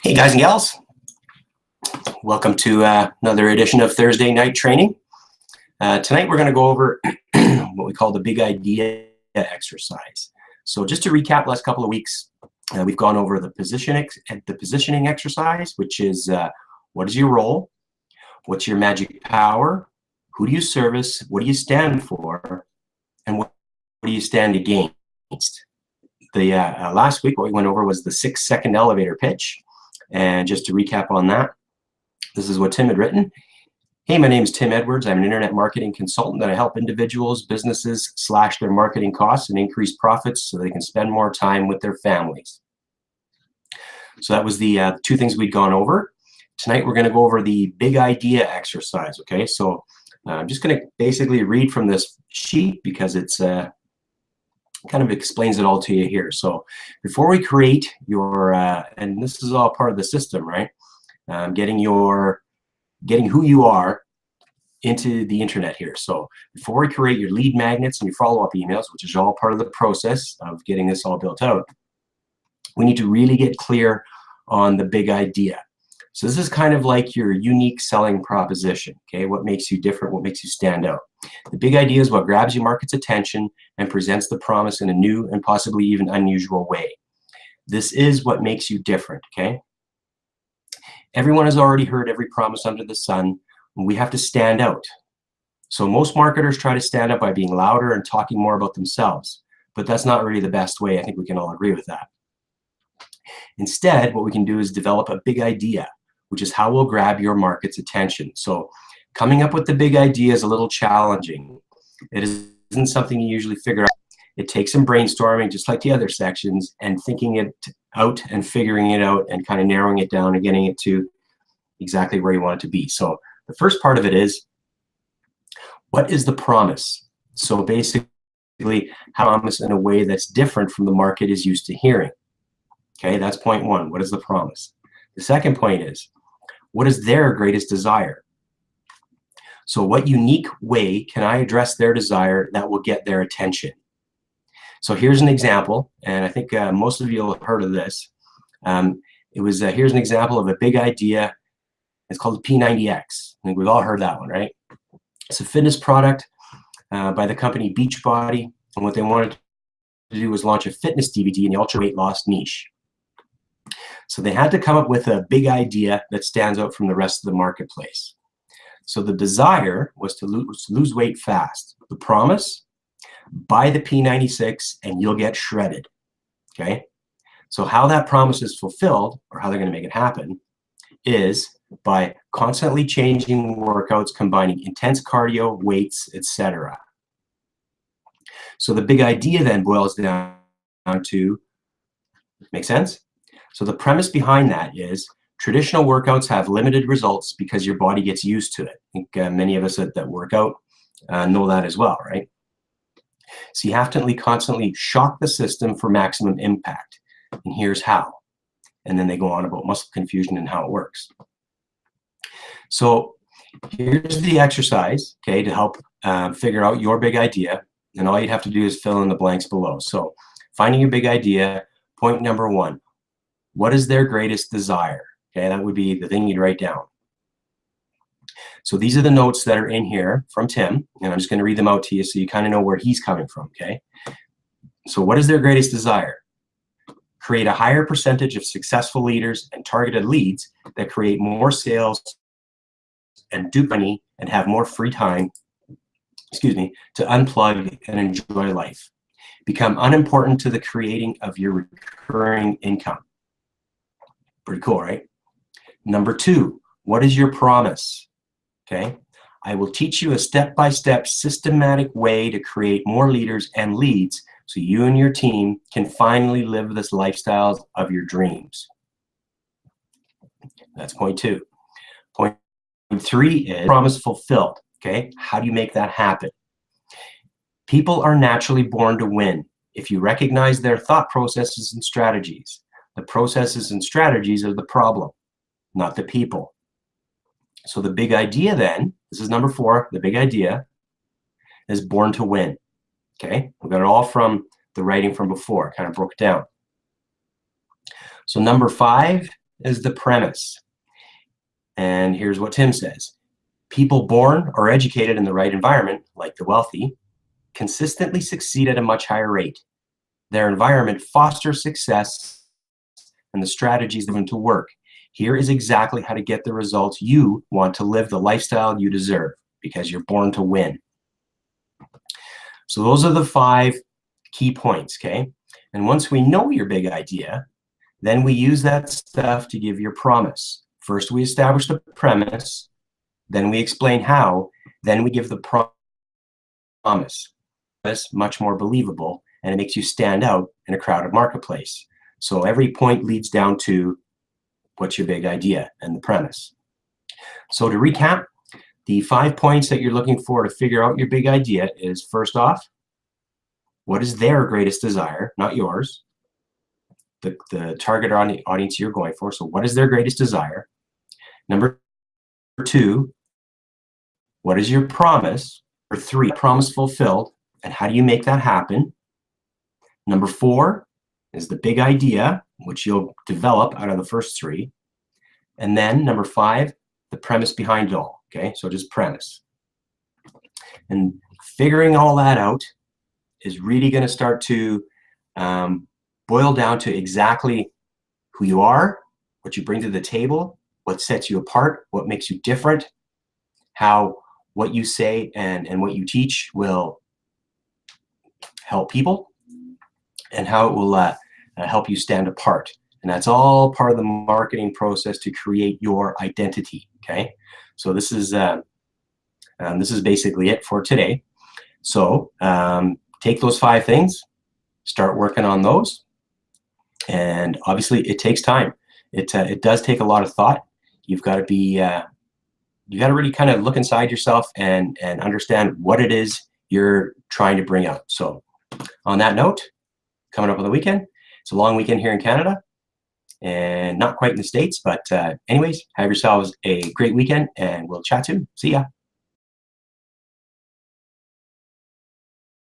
Hey guys and gals, welcome to another edition of Thursday Night Training. Tonight we're going to go over what we call the big idea exercise. So just to recap, last couple of weeks we've gone over the positioning exercise, which is what is your role, what's your magic power, who do you service, what do you stand for, and what do you stand against. The last week what we went over was the 6-second elevator pitch. And just to recap on that, this is what Tim had written. Hey, my name is Tim Edwards. I'm an internet marketing consultant that I help individuals, businesses slash their marketing costs and increase profits so they can spend more time with their families. So that was the two things we'd gone over. Tonight we're going to go over the big idea exercise. Okay, so I'm just going to basically read from this sheet because it's kind of explains it all to you here. So before we create your, and this is all part of the system, right? Getting who you are into the internet here. So before we create your lead magnets and your follow-up emails, which is all part of the process of getting this all built out, we need to really get clear on the big idea. So this is kind of like your unique selling proposition, okay? What makes you different, what makes you stand out. The big idea is what grabs your market's attention and presents the promise in a new and possibly even unusual way. This is what makes you different, okay? Everyone has already heard every promise under the sun. We have to stand out. So most marketers try to stand out by being louder and talking more about themselves, but that's not really the best way. I think we can all agree with that. Instead, what we can do is develop a big idea, which is how we'll grab your market's attention. So coming up with the big idea is a little challenging. It isn't something you usually figure out. It takes some brainstorming, just like the other sections, and thinking it out and figuring it out and kind of narrowing it down and getting it to exactly where you want it to be. So the first part of it is, what is the promise? So basically, how promise in a way that's different from the market is used to hearing. Okay, that's point one. What is the promise? The second point is, what is their greatest desire? So what unique way can I address their desire that will get their attention? So here's an example, and I think most of you will have heard of this. Here's an example of a big idea. It's called the P90X. I think we've all heard that one, right? It's a fitness product by the company Beachbody, and what they wanted to do was launch a fitness DVD in the ultra weight loss niche. So they had to come up with a big idea that stands out from the rest of the marketplace. So the desire was to lose weight fast. The promise, buy the P96 and you'll get shredded, okay? So how that promise is fulfilled, or how they're gonna make it happen, is by constantly changing workouts, combining intense cardio, weights, etc. So the big idea then boils down to, make sense? So the premise behind that is traditional workouts have limited results because your body gets used to it. I think many of us that work out know that as well, right? So you have to constantly shock the system for maximum impact. And here's how. And then they go on about muscle confusion and how it works. So here's the exercise, okay, to help figure out your big idea. And all you'd have to do is fill in the blanks below. So finding your big idea, point number one. What is their greatest desire? Okay, that would be the thing you'd write down. So these are the notes that are in here from Tim, and I'm just going to read them out to you so you kind of know where he's coming from, okay? So what is their greatest desire? Create a higher percentage of successful leaders and targeted leads that create more sales and do money and have more free time, to unplug and enjoy life. Become unimportant to the creating of your recurring income. Pretty cool, right? Number two, what is your promise? Okay, I will teach you a step-by-step systematic way to create more leaders and leads so you and your team can finally live this lifestyle of your dreams. That's point two. Point three is promise fulfilled. Okay, how do you make that happen? People are naturally born to win if you recognize their thought processes and strategies. The processes and strategies are the problem, not the people. So the big idea then, this is number four, the big idea is born to win. Okay, we got it all from the writing from before, kind of broke it down. So number 5 is the premise. And here's what Tim says. People born or educated in the right environment, like the wealthy, consistently succeed at a much higher rate. Their environment fosters success and the strategies given to work. Here is exactly how to get the results you want to live the lifestyle you deserve, because you're born to win. So those are the 5 key points, okay? And once we know your big idea, then we use that stuff to give your promise. First, we establish the premise, then we explain how, then we give the promise. It's much more believable, and it makes you stand out in a crowded marketplace. So every point leads down to what's your big idea and the premise. So to recap, the 5 points that you're looking for to figure out your big idea is, first off, what is their greatest desire, not yours, the target audience you're going for. So what is their greatest desire? Number 2, what is your promise? Or 3, promise fulfilled, and how do you make that happen? Number 4 is the big idea, which you'll develop out of the first 3. And then number 5, the premise behind it all, okay? So just premise. And figuring all that out is really gonna start to boil down to exactly who you are, what you bring to the table, what sets you apart, what makes you different, how what you say and what you teach will help people, and how it will help you stand apart. And that's all part of the marketing process to create your identity, okay? So this is basically it for today. So take those 5 things, start working on those, and obviously it takes time. It does take a lot of thought. You've got to be you got to really kind of look inside yourself and understand what it is you're trying to bring out. So on that note, coming up on the weekend, it's a long weekend here in Canada and not quite in the States, but anyways, have yourselves a great weekend and we'll chat soon. See ya.